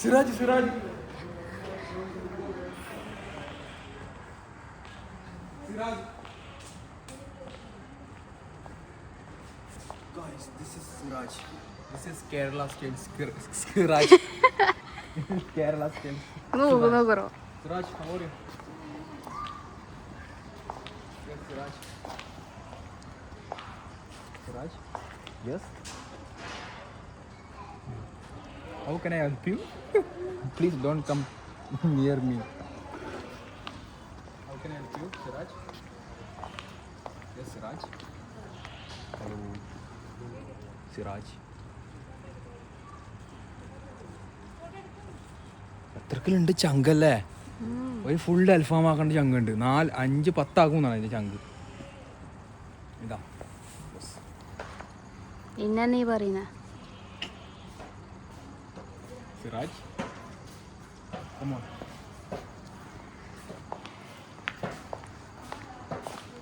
Siraj Siraj Siraj guys this is Siraj this is Kerala style Siraj Kerala style നോക്കറോ Siraj how are you yes Siraj yes how can I help you please don't come near me how can I help you Siraj yes Siraj hello Siraj എത്രക്കിലുണ്ട് ചങ്കല്ലേ ഒരു full അൽഫാം ആക്കേണ്ട ചങ്കുണ്ട് 4 5 10 ആക്കുമെന്നാണ് അതിൻ്റെ ചങ്ക് ഇതാ പിന്നെ നീ പറയുന്ന Siraj come on